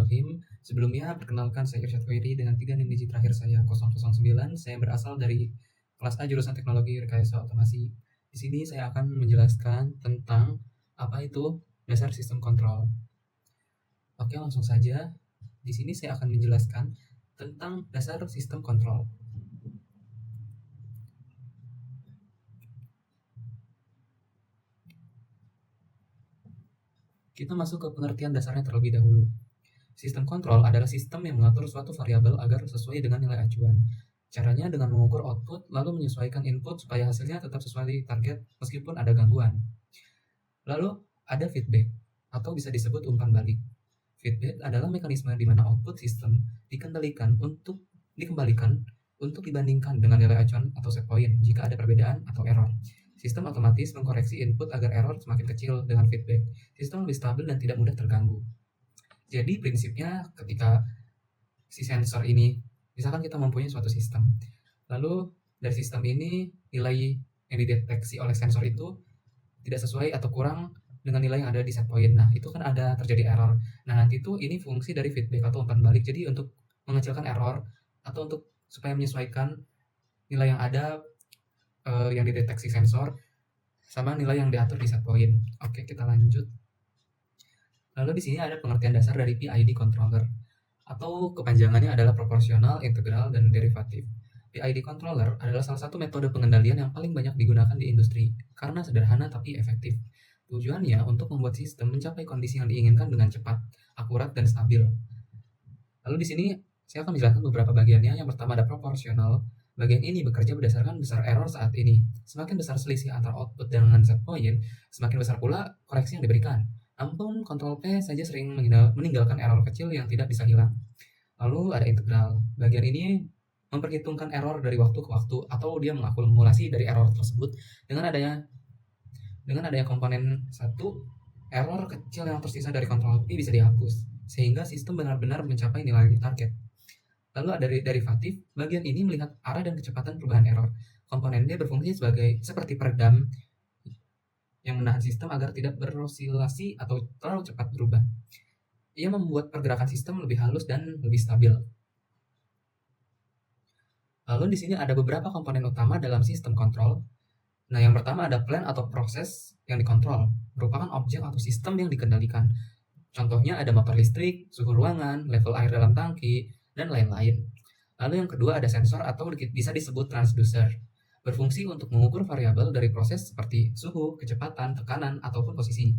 Bismillahirrahmanirrahim. Sebelumnya, perkenalkan saya Irsyad Khairi dengan 3 NIM digit terakhir saya 009. Saya berasal dari kelas A jurusan Teknologi Rekayasa Otomasi. Di sini saya akan menjelaskan tentang apa itu dasar sistem kontrol. Oke, langsung saja. Di sini saya akan menjelaskan tentang dasar sistem kontrol. Kita masuk ke pengertian dasarnya terlebih dahulu. Sistem kontrol adalah sistem yang mengatur suatu variabel agar sesuai dengan nilai acuan. Caranya dengan mengukur output, lalu menyesuaikan input supaya hasilnya tetap sesuai target meskipun ada gangguan. Lalu ada feedback, atau bisa disebut umpan balik. Feedback adalah mekanisme di mana output sistem dikembalikan untuk dibandingkan dengan nilai acuan atau set point jika ada perbedaan atau error. Sistem otomatis mengkoreksi input agar error semakin kecil dengan feedback. Sistem lebih stabil dan tidak mudah terganggu. Jadi prinsipnya ketika si sensor ini, misalkan kita mempunyai suatu sistem, lalu dari sistem ini nilai yang dideteksi oleh sensor itu tidak sesuai atau kurang dengan nilai yang ada di set point. Nah, itu kan ada terjadi error. Nah, nanti tuh ini fungsi dari feedback atau umpan balik. Jadi untuk mengecilkan error atau untuk supaya menyesuaikan nilai yang ada yang dideteksi sensor sama nilai yang diatur di set point. Oke, kita lanjut. Lalu di sini ada pengertian dasar dari PID controller, atau kepanjangannya adalah proporsional, integral, dan derivatif. PID controller adalah salah satu metode pengendalian yang paling banyak digunakan di industri karena sederhana tapi efektif. Tujuannya untuk membuat sistem mencapai kondisi yang diinginkan dengan cepat, akurat, dan stabil. Lalu di sini saya akan menjelaskan beberapa bagiannya. Yang pertama ada proporsional. Bagian ini bekerja berdasarkan besar error saat ini. Semakin besar selisih antara output dengan set point, semakin besar pula koreksi yang diberikan. Namun, Ctrl P saja sering meninggalkan error kecil yang tidak bisa hilang. Lalu ada integral. Bagian ini memperhitungkan error dari waktu ke waktu atau dia mengakumulasi dari error tersebut dengan adanya komponen satu, error kecil yang tersisa dari Ctrl P bisa dihapus sehingga sistem benar-benar mencapai nilai target. Lalu ada derivatif. Bagian ini melihat arah dan kecepatan perubahan error. Komponen D berfungsi seperti peredam yang menahan sistem agar tidak berosilasi atau terlalu cepat berubah. Ia membuat pergerakan sistem lebih halus dan lebih stabil. Lalu di sini ada beberapa komponen utama dalam sistem kontrol. Nah, yang pertama ada plan atau proses yang dikontrol, merupakan objek atau sistem yang dikendalikan. Contohnya ada motor listrik, suhu ruangan, level air dalam tangki, dan lain-lain. Lalu yang kedua ada sensor atau bisa disebut transducer, berfungsi untuk mengukur variabel dari proses seperti suhu, kecepatan, tekanan, ataupun posisi.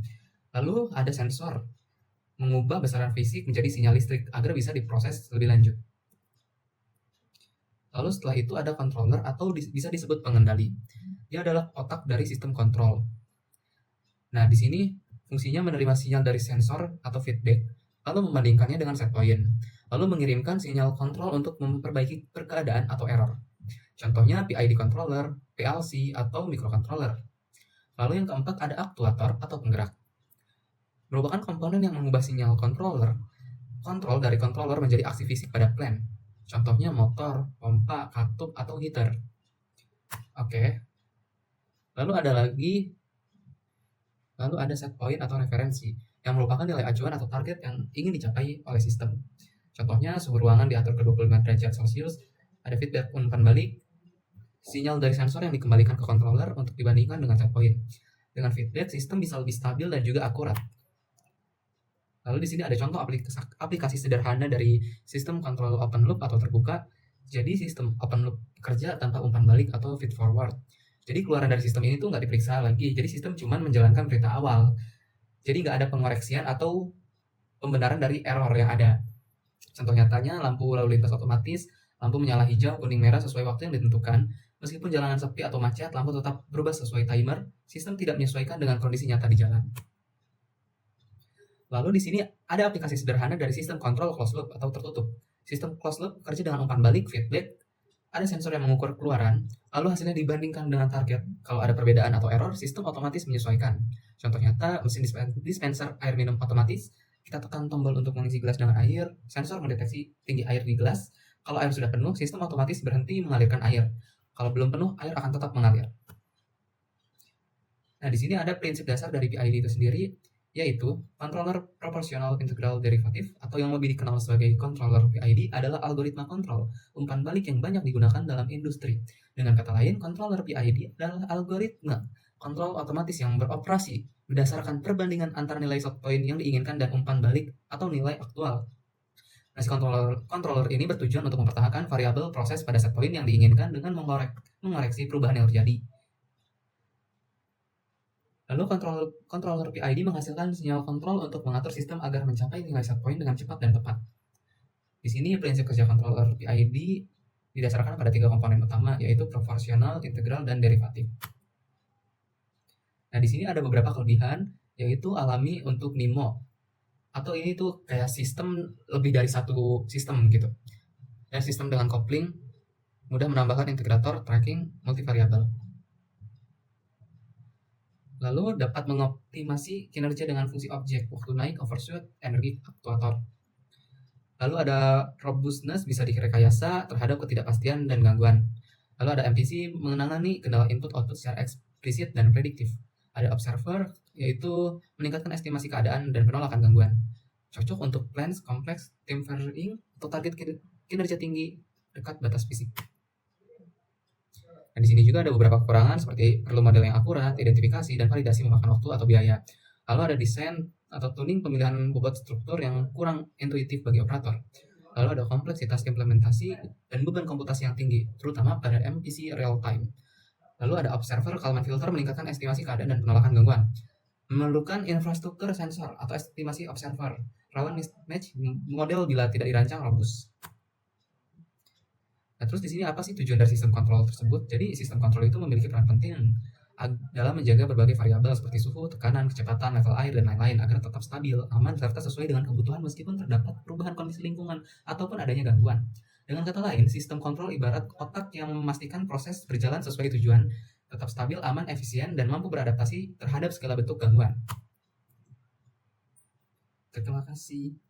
Lalu ada sensor, mengubah besaran fisik menjadi sinyal listrik agar bisa diproses lebih lanjut. Lalu setelah itu ada controller atau bisa disebut pengendali. Dia adalah otak dari sistem kontrol. Nah, di sini fungsinya menerima sinyal dari sensor atau feedback, lalu membandingkannya dengan set point, lalu mengirimkan sinyal kontrol untuk memperbaiki keadaan atau error. Contohnya PID controller, PLC, atau microcontroller. Lalu yang keempat ada aktuator atau penggerak. Merupakan komponen yang mengubah sinyal kontrol dari controller menjadi aksi fisik pada plan. Contohnya motor, pompa, katup, atau heater. Oke. Lalu ada set point atau referensi, yang merupakan nilai acuan atau target yang ingin dicapai oleh sistem. Contohnya suhu ruangan diatur ke 25 derajat Celcius, ada feedback umpan balik, sinyal dari sensor yang dikembalikan ke controller untuk dibandingkan dengan set point. Dengan feedback, sistem bisa lebih stabil dan juga akurat. Lalu di sini ada contoh aplikasi sederhana dari sistem kontrol open loop atau terbuka. Jadi sistem open loop bekerja tanpa umpan balik atau feed forward. Jadi keluaran dari sistem ini tuh nggak diperiksa lagi. Jadi sistem cuma menjalankan perintah awal. Jadi nggak ada pengoreksian atau pembenaran dari error yang ada. Contoh nyatanya lampu lalu lintas otomatis, lampu menyala hijau, kuning, merah sesuai waktu yang ditentukan. Meskipun jalanan sepi atau macet, lampu tetap berubah sesuai timer. Sistem tidak menyesuaikan dengan kondisi nyata di jalan. Lalu di sini ada aplikasi sederhana dari sistem kontrol closed loop atau tertutup. Sistem closed loop bekerja dengan umpan balik, feedback, ada sensor yang mengukur keluaran, lalu hasilnya dibandingkan dengan target. Kalau ada perbedaan atau error, sistem otomatis menyesuaikan. Contoh nyata, mesin dispenser air minum otomatis, kita tekan tombol untuk mengisi gelas dengan air, sensor mendeteksi tinggi air di gelas. Kalau air sudah penuh, sistem otomatis berhenti mengalirkan air. Kalau belum penuh, air akan tetap mengalir. Nah, di sini ada prinsip dasar dari PID itu sendiri, yaitu controller proportional integral derivative atau yang lebih dikenal sebagai controller PID adalah algoritma kontrol umpan balik yang banyak digunakan dalam industri. Dengan kata lain, controller PID adalah algoritma kontrol otomatis yang beroperasi berdasarkan perbandingan antara nilai set point yang diinginkan dan umpan balik atau nilai aktual. Nah, si controller ini bertujuan untuk mempertahankan variabel proses pada set point yang diinginkan dengan mengoreksi perubahan yang terjadi. Lalu controller PID menghasilkan sinyal kontrol untuk mengatur sistem agar mencapai nilai set point dengan cepat dan tepat. Di sini prinsip kerja controller PID didasarkan pada 3 komponen utama, yaitu proporsional, integral, dan derivatif. Nah, di sini ada beberapa kelebihan, yaitu alami untuk NIMO. Atau ini tuh kayak sistem lebih dari satu sistem gitu. Ya, sistem dengan kopling mudah menambahkan integrator, tracking, multivariabel. Lalu dapat mengoptimasi kinerja dengan fungsi objek, waktu naik, overshoot, energi aktuator. Lalu ada robustness, bisa direkayasa terhadap ketidakpastian dan gangguan. Lalu ada MPC, mengenangani kendala input-output secara eksplisit dan prediktif. Ada observer, yaitu meningkatkan estimasi keadaan dan penolakan gangguan. Cocok untuk plans, kompleks, team varying, atau target kinerja tinggi dekat batas fisik. Nah, di sini juga ada beberapa kekurangan seperti perlu model yang akurat, identifikasi, dan validasi memakan waktu atau biaya. Lalu ada desain atau tuning pemilihan bobot struktur yang kurang intuitif bagi operator. Lalu ada kompleksitas implementasi dan beban komputasi yang tinggi, terutama pada MPC real time. Lalu ada observer, Kalman filter meningkatkan estimasi keadaan dan penolakan gangguan. Memerlukan infrastruktur sensor atau estimasi observer, rawan mismatch model bila tidak dirancang robust. Nah, terus di sini apa sih tujuan dari sistem kontrol tersebut? Jadi sistem kontrol itu memiliki peran penting dalam menjaga berbagai variabel seperti suhu, tekanan, kecepatan, level air, dan lain-lain agar tetap stabil, aman, serta sesuai dengan kebutuhan meskipun terdapat perubahan kondisi lingkungan ataupun adanya gangguan. Dengan kata lain, sistem kontrol ibarat otak yang memastikan proses berjalan sesuai tujuan, tetap stabil, aman, efisien, dan mampu beradaptasi terhadap segala bentuk gangguan. Terima kasih.